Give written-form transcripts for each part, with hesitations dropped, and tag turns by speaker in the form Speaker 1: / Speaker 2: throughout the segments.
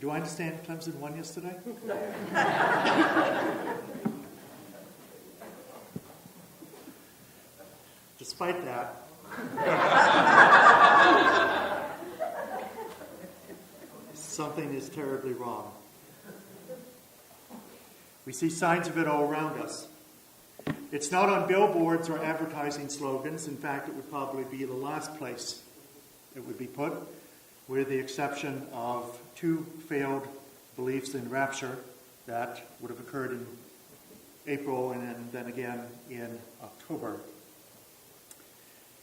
Speaker 1: Do I understand Clemson won yesterday? Despite that, something is terribly wrong. We see signs of it all around us. It's not on billboards or advertising slogans. In fact, it would probably be the last place it would be put, with the exception of 2 failed beliefs in rapture that would have occurred in April and then again in October.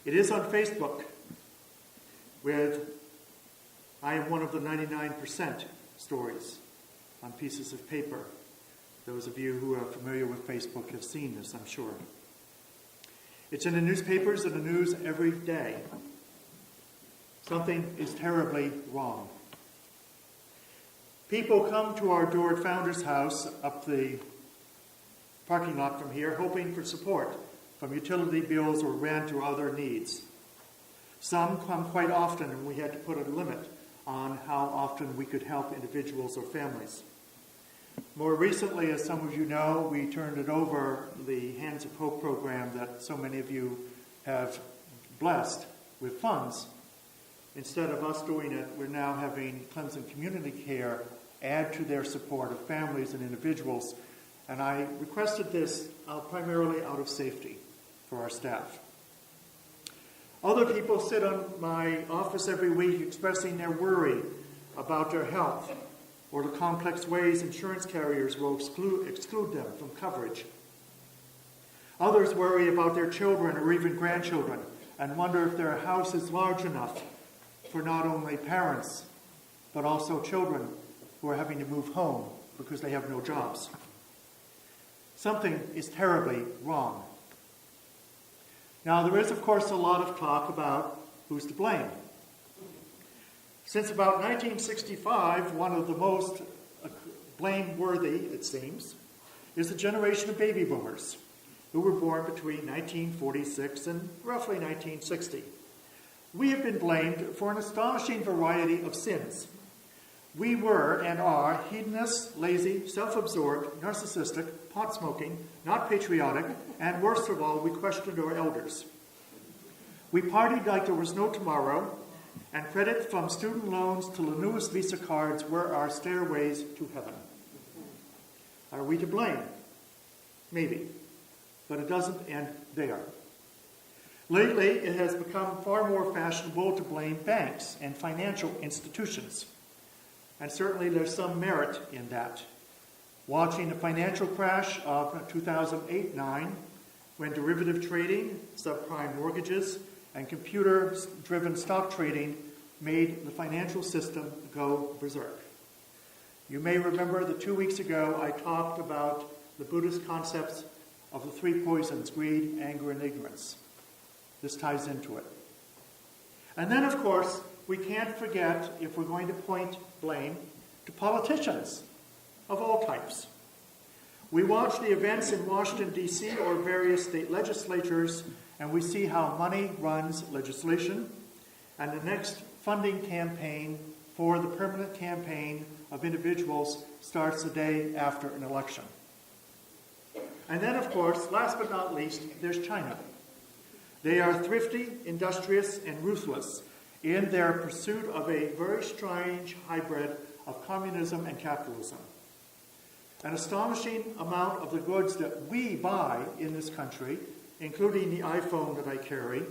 Speaker 1: It is on Facebook, with I am one of the 99% stories on pieces of paper. Those of you who are familiar with Facebook have seen this, I'm sure. It's in the newspapers and the news every day. Something is terribly wrong. People come to our door at Founders House up the parking lot from here, hoping for support from utility bills or rent or other needs. Some come quite often, and we had to put a limit on how often we could help individuals or families. More recently, as some of you know, we turned it over, the Hands of Hope program that so many of you have blessed with funds. Instead of us doing it, we're now having Clemson Community Care add to their support of families and individuals. And I requested this primarily out of safety for our staff. Other people sit on my office every week expressing their worry about their health or the complex ways insurance carriers will exclude them from coverage. Others worry about their children or even grandchildren and wonder if their house is large enough for not only parents, but also children who are having to move home because they have no jobs. Something is terribly wrong. Now, there is, of course, a lot of talk about who's to blame. Since about 1965, one of the most blameworthy, it seems, is the generation of baby boomers who were born between 1946 and roughly 1960. We have been blamed for an astonishing variety of sins. We were and are hedonists, lazy, self-absorbed, narcissistic, pot-smoking, not patriotic, and worst of all, we questioned our elders. We partied like there was no tomorrow, and credit from student loans to the newest Visa cards were our stairways to heaven. Are we to blame? Maybe. But it doesn't end there. Lately, it has become far more fashionable to blame banks and financial institutions. And certainly there's some merit in that. Watching the financial crash of 2008-9, when derivative trading, subprime mortgages, and computer-driven stock trading made the financial system go berserk. You may remember that 2 weeks ago I talked about the Buddhist concepts of the 3 poisons, greed, anger, and ignorance. This ties into it. And then, of course, we can't forget, if we're going to point blame, to politicians of all types. We watch the events in Washington, D.C. or various state legislatures, and we see how money runs legislation, and the next funding campaign for the permanent campaign of individuals starts the day after an election. And then, of course, last but not least, there's China. They are thrifty, industrious, and ruthless in their pursuit of a very strange hybrid of communism and capitalism. An astonishing amount of the goods that we buy in this country, including the iPhone that I carry,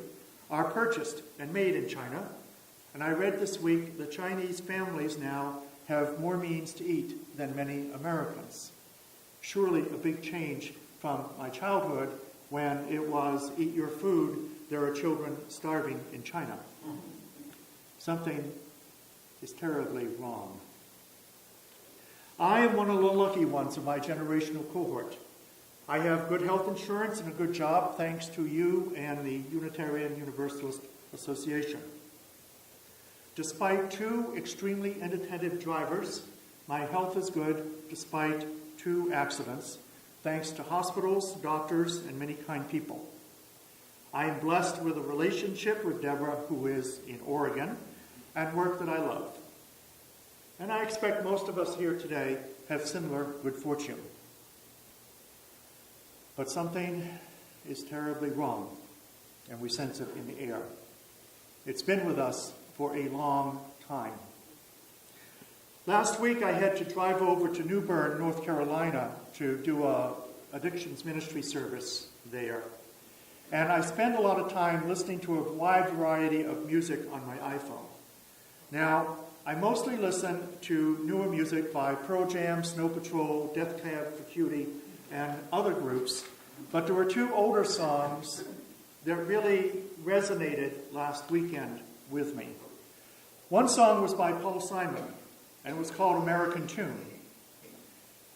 Speaker 1: are purchased and made in China. And I read this week that Chinese families now have more means to eat than many Americans. Surely a big change from my childhood when it was eat your food, there are children starving in China. Something is terribly wrong. I am one of the lucky ones of my generational cohort. I have good health insurance and a good job thanks to you and the Unitarian Universalist Association. Despite 2 extremely inattentive drivers, my health is good despite 2 accidents, thanks to hospitals, doctors, and many kind people. I am blessed with a relationship with Deborah, who is in Oregon, and work that I love. And I expect most of us here today have similar good fortune. But something is terribly wrong, and we sense it in the air. It's been with us for a long time. Last week I had to drive over to New Bern, North Carolina, to do a addictions ministry service there. And I spend a lot of time listening to a wide variety of music on my iPhone. Now, I mostly listen to newer music by Pearl Jam, Snow Patrol, Death Cab for Cutie, and other groups. But there were two older songs that really resonated last weekend with me. One song was by Paul Simon, and it was called American Tune.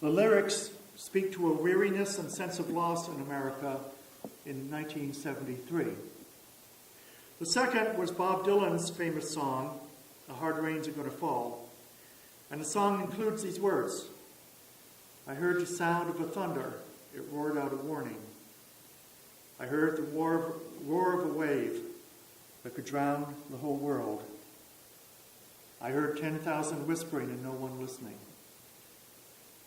Speaker 1: The lyrics speak to a weariness and sense of loss in America in 1973. The second was Bob Dylan's famous song, The Hard Rains Are Gonna Fall. And the song includes these words: I heard the sound of a thunder, it roared out a warning. I heard the roar of a wave that could drown the whole world. I heard 10,000 whispering and no one listening.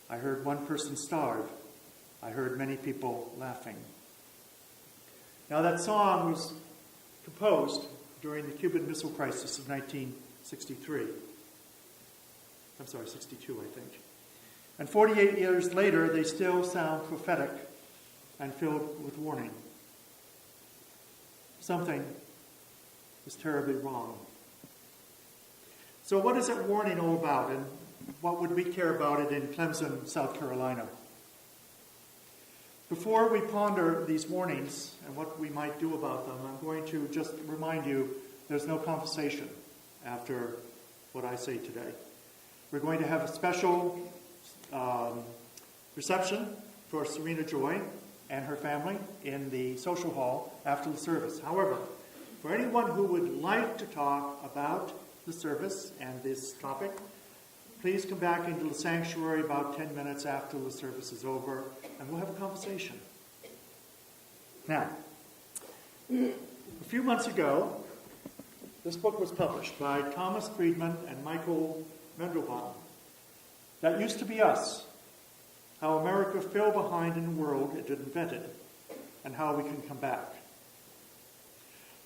Speaker 1: I heard one person starve. I heard many people laughing. Now that song was composed during the Cuban Missile Crisis of 1963. I'm sorry, 62, I think. And 48 years later, they still sound prophetic and filled with warning. Something is terribly wrong. So what is that warning all about, and what would we care about it in Clemson, South Carolina? Before we ponder these warnings and what we might do about them, I'm going to just remind you there's no conversation after what I say today. We're going to have a special reception for Serena Joy and her family in the social hall after the service. However, for anyone who would like to talk about the service and this topic, please come back into the sanctuary about 10 minutes after the service is over, and we'll have a conversation. Now, a few months ago, this book was published by Thomas Friedman and Michael Mendelbaum. That Used to Be Us: How America Fell Behind in the World It Invented, and How We Can Come Back.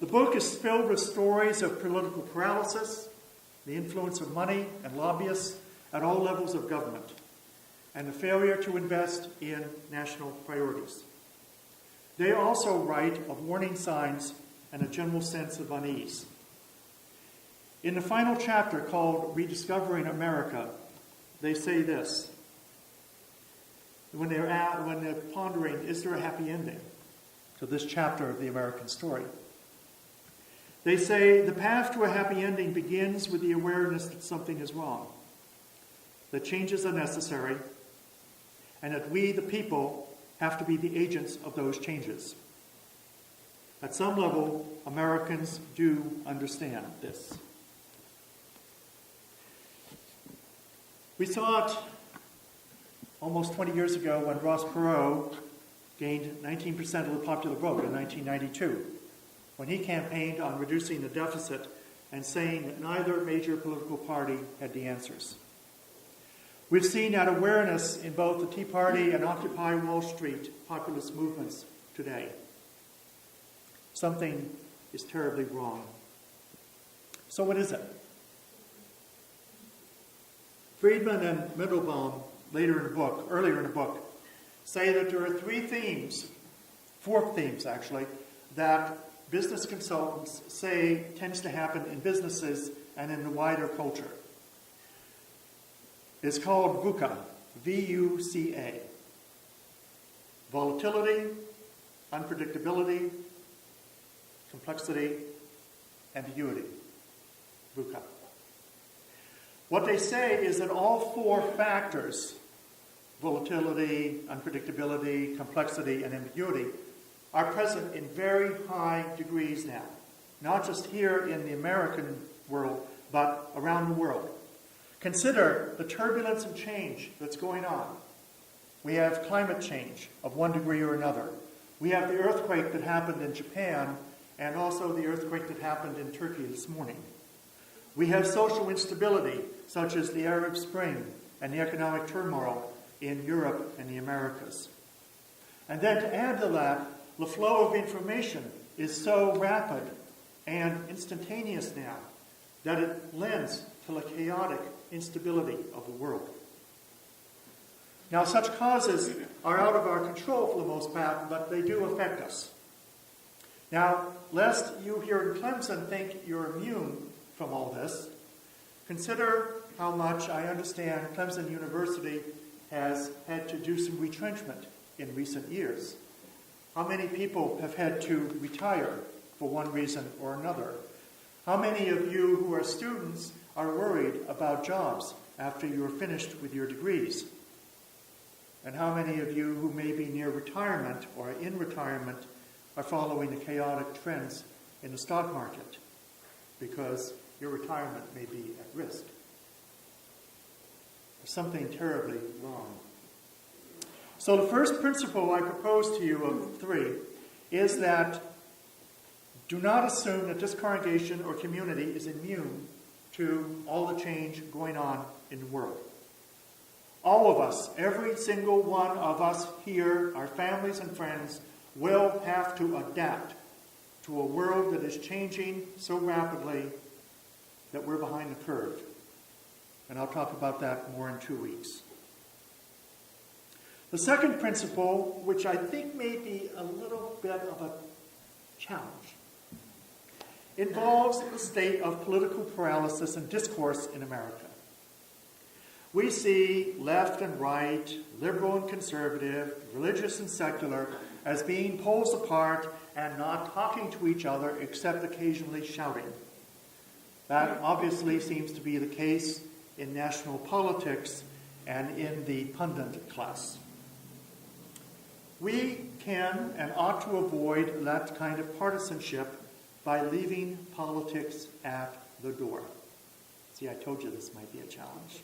Speaker 1: The book is filled with stories of political paralysis, the influence of money and lobbyists at all levels of government, and the failure to invest in national priorities. They also write of warning signs and a general sense of unease. In the final chapter called Rediscovering America, they say this, when they're pondering, is there a happy ending to this chapter of the American story? They say, the path to a happy ending begins with the awareness that something is wrong, that changes are necessary, and that we, the people, have to be the agents of those changes. At some level, Americans do understand this. We saw it almost 20 years ago when Ross Perot gained 19% of the popular vote in 1992, when he campaigned on reducing the deficit and saying that neither major political party had the answers. We've seen that awareness in both the Tea Party and Occupy Wall Street populist movements today. Something is terribly wrong. So what is it? Friedman and Mendelbaum, earlier in the book, say that there are four themes actually, that business consultants say tends to happen in businesses and in the wider culture. It's called VUCA, V-U-C-A. Volatility, unpredictability, complexity, ambiguity. VUCA. What they say is that all four factors, volatility, unpredictability, complexity, and ambiguity, are present in very high degrees now. Not just here in the American world, but around the world. Consider the turbulence and change that's going on. We have climate change of one degree or another. We have the earthquake that happened in Japan, and also the earthquake that happened in Turkey this morning. We have social instability, such as the Arab Spring and the economic turmoil in Europe and the Americas. And then to add to that, the flow of information is so rapid and instantaneous now that it lends to the chaotic instability of the world. Now, such causes are out of our control for the most part, but they do affect us. Now, lest you here in Clemson think you're immune from all this, consider how much I understand Clemson University has had to do some retrenchment in recent years. How many people have had to retire for one reason or another? How many of you who are students are worried about jobs after you're finished with your degrees? And how many of you who may be near retirement or in retirement are following the chaotic trends in the stock market because your retirement may be at risk? There's something terribly wrong. So the first principle I propose to you of 3 is that do not assume that this congregation or community is immune to all the change going on in the world. All of us, every single one of us here, our families and friends, will have to adapt to a world that is changing so rapidly that we're behind the curve. And I'll talk about that more in 2 weeks. The second principle, which I think may be a little bit of a challenge, involves the state of political paralysis and discourse in America. We see left and right, liberal and conservative, religious and secular, as being poles apart and not talking to each other except occasionally shouting. That obviously seems to be the case in national politics and in the pundit class. We can and ought to avoid that kind of partisanship by leaving politics at the door. See, I told you this might be a challenge.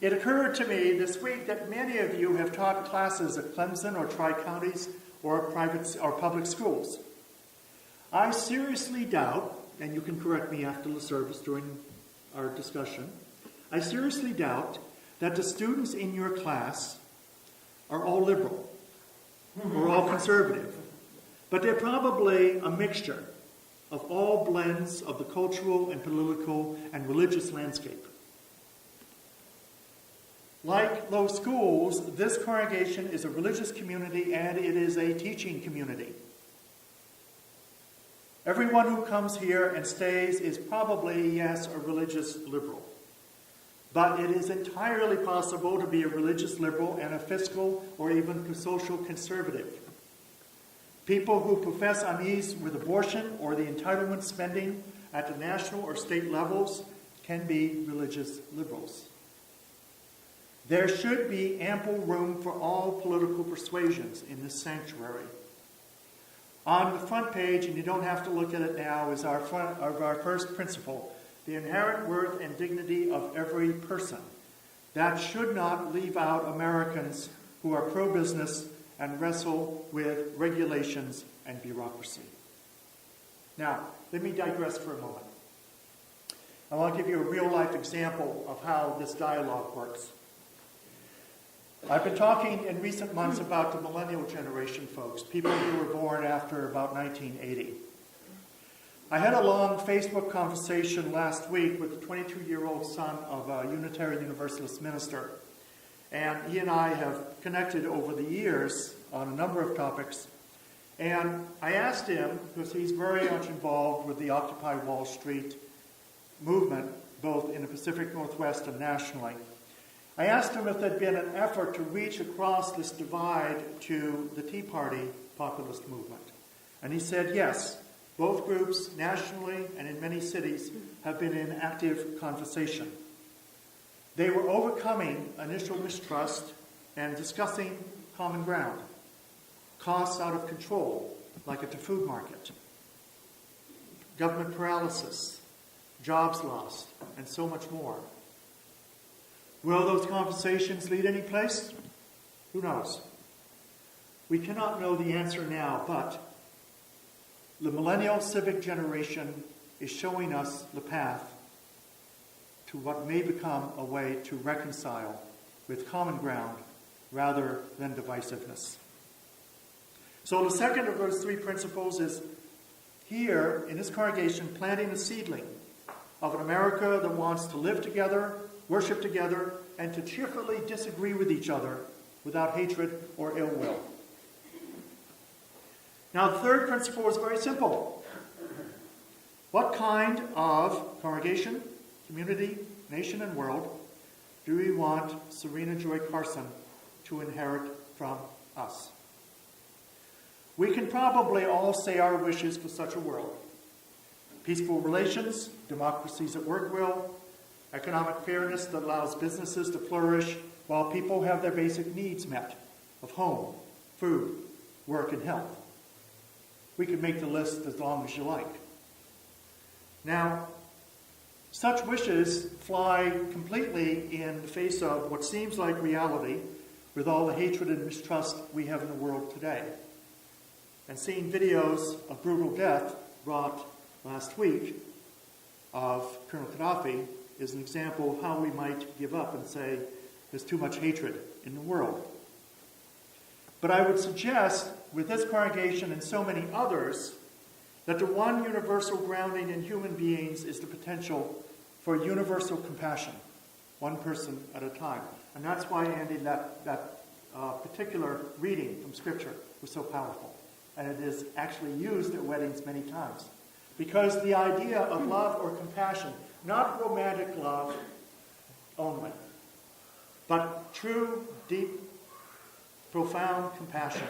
Speaker 1: It occurred to me this week that many of you have taught classes at Clemson or Tri-Counties or private or public schools. I seriously doubt, and you can correct me after the service during our discussion, I seriously doubt that the students in your class are all liberal or all conservative, but they're probably a mixture of all blends of the cultural and political and religious landscape. Like those schools, this congregation is a religious community and it is a teaching community. Everyone who comes here and stays is probably, yes, a religious liberal. But it is entirely possible to be a religious liberal and a fiscal or even social conservative. People who profess unease with abortion or the entitlement spending at the national or state levels can be religious liberals. There should be ample room for all political persuasions in this sanctuary. On the front page, and you don't have to look at it now, is our first principle, the inherent worth and dignity of every person. That should not leave out Americans who are pro-business and wrestle with regulations and bureaucracy. Now, let me digress for a moment. I want to give you a real-life example of how this dialogue works. I've been talking in recent months about the millennial generation folks, people who were born after about 1980. I had a long Facebook conversation last week with the 22-year-old son of a Unitarian Universalist minister. And he and I have connected over the years on a number of topics. And I asked him, because he's very much involved with the Occupy Wall Street movement, both in the Pacific Northwest and nationally. I asked him if there'd been an effort to reach across this divide to the Tea Party populist movement. And he said yes. Both groups, nationally and in many cities, have been in active conversation. They were overcoming initial mistrust and discussing common ground. Costs out of control, like at the food market. Government paralysis, jobs lost, and so much more. Will those conversations lead any place? Who knows? We cannot know the answer now, but the millennial civic generation is showing us the path to what may become a way to reconcile with common ground rather than divisiveness. So the second of those three principles is here in this congregation planting a seedling of an America that wants to live together, worship together, and to cheerfully disagree with each other without hatred or ill will. Now, the third principle is very simple. What kind of congregation, community, nation, and world do we want Serena Joy Carson to inherit from us? We can probably all say our wishes for such a world. Peaceful relations, democracies that work well, economic fairness that allows businesses to flourish while people have their basic needs met of home, food, work, and health. We could make the list as long as you like. Now, such wishes fly completely in the face of what seems like reality with all the hatred and mistrust we have in the world today. And seeing videos of brutal death brought last week of Colonel Gaddafi is an example of how we might give up and say there's too much hatred in the world. But I would suggest with this congregation and so many others that the one universal grounding in human beings is the potential for universal compassion, one person at a time. And that's why, Andy, that particular reading from Scripture was so powerful. And it is actually used at weddings many times. Because the idea of love or compassion, not romantic love only, but true, deep, profound compassion,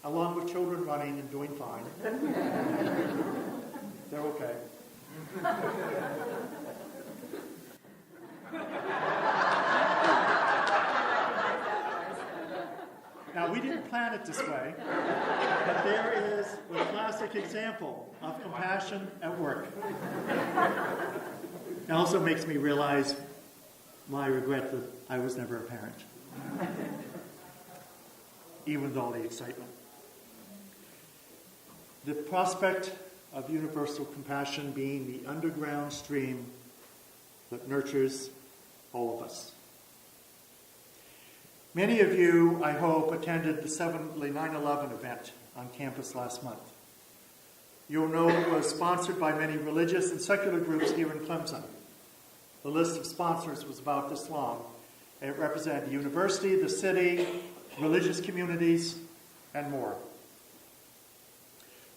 Speaker 1: along with children running and doing fine. They're okay. Now, we didn't plan it this way, but there is a classic example of compassion at work. It also makes me realize my regret that I was never a parent, even with all the excitement. The prospect of universal compassion being the underground stream that nurtures all of us. Many of you, I hope, attended the 9/11 event on campus last month. You'll know it was sponsored by many religious and secular groups here in Clemson. The list of sponsors was about this long. It represented the university, the city, religious communities, and more.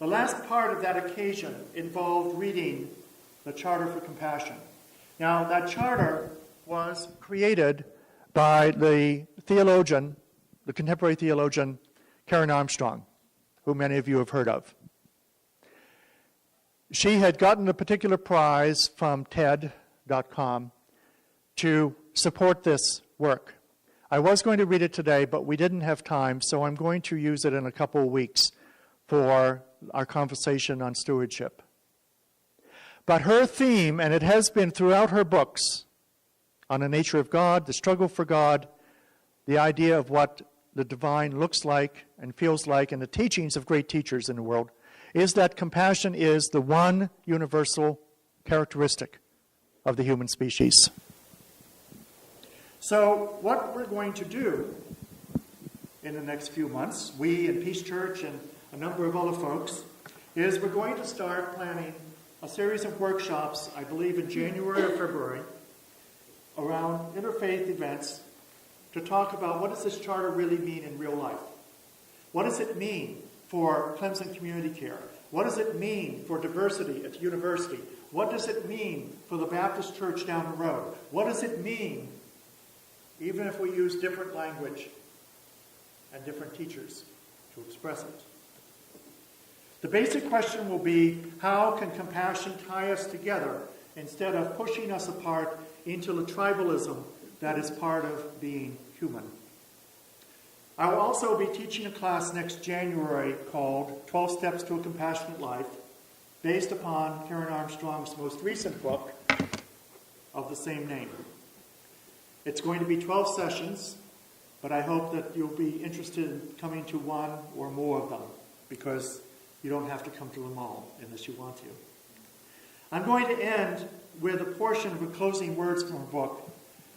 Speaker 1: The last part of that occasion involved reading the Charter for Compassion. Now, that charter was created by the theologian, the contemporary theologian, Karen Armstrong, who many of you have heard of. She had gotten a particular prize from TED.com to support this work. I was going to read it today, but we didn't have time, so I'm going to use it in a couple of weeks for our conversation on stewardship. But her theme, and it has been throughout her books, on the nature of God, the struggle for God, the idea of what the divine looks like and feels like, and the teachings of great teachers in the world, is that compassion is the one universal characteristic of the human species. So what we're going to do in the next few months, we in Peace Church and a number of other folks, is we're going to start planning a series of workshops, I believe in January or February, around interfaith events to talk about what does this charter really mean in real life? What does it mean for Clemson Community Care? What does it mean for diversity at the university? What does it mean for the Baptist church down the road? What does it mean even if we use different language and different teachers to express it? The basic question will be, how can compassion tie us together instead of pushing us apart into the tribalism that is part of being human? I will also be teaching a class next January called 12 Steps to a Compassionate Life, based upon Karen Armstrong's most recent book of the same name. It's going to be 12 sessions, but I hope that you'll be interested in coming to one or more of them, because you don't have to come to them all unless you want to. I'm going to end with a portion of the closing words from a book,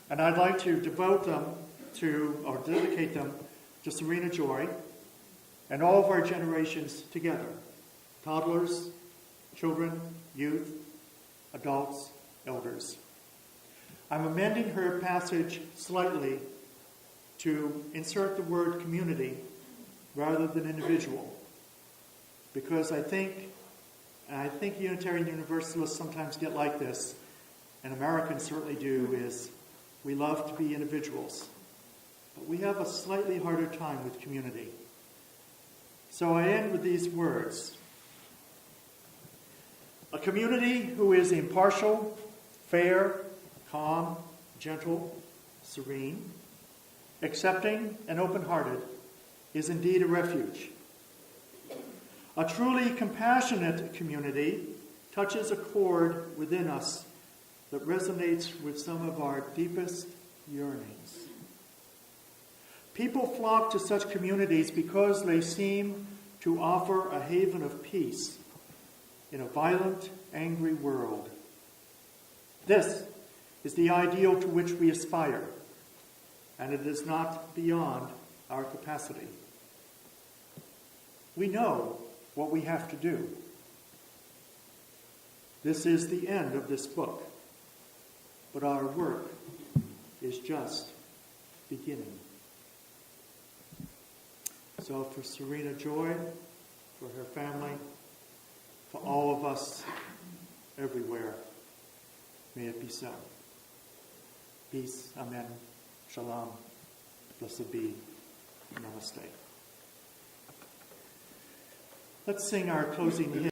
Speaker 1: and I'd like to dedicate them to Serena Joy and all of our generations together, toddlers, children, youth, adults, elders. I'm amending her passage slightly to insert the word community rather than individual, because I think Unitarian Universalists sometimes get like this, and Americans certainly do, is we love to be individuals, but we have a slightly harder time with community. So I end with these words. A community who is impartial, fair, calm, gentle, serene, accepting, and open-hearted is indeed a refuge. A truly compassionate community touches a chord within us that resonates with some of our deepest yearnings. People flock to such communities because they seem to offer a haven of peace in a violent, angry world. This is the ideal to which we aspire, and it is not beyond our capacity. We know what we have to do. This is the end of this book, but our work is just beginning. So for Serena Joy, for her family, for all of us everywhere, may it be so. Peace, amen, shalom, blessed be, namaste. Let's sing our closing hymn.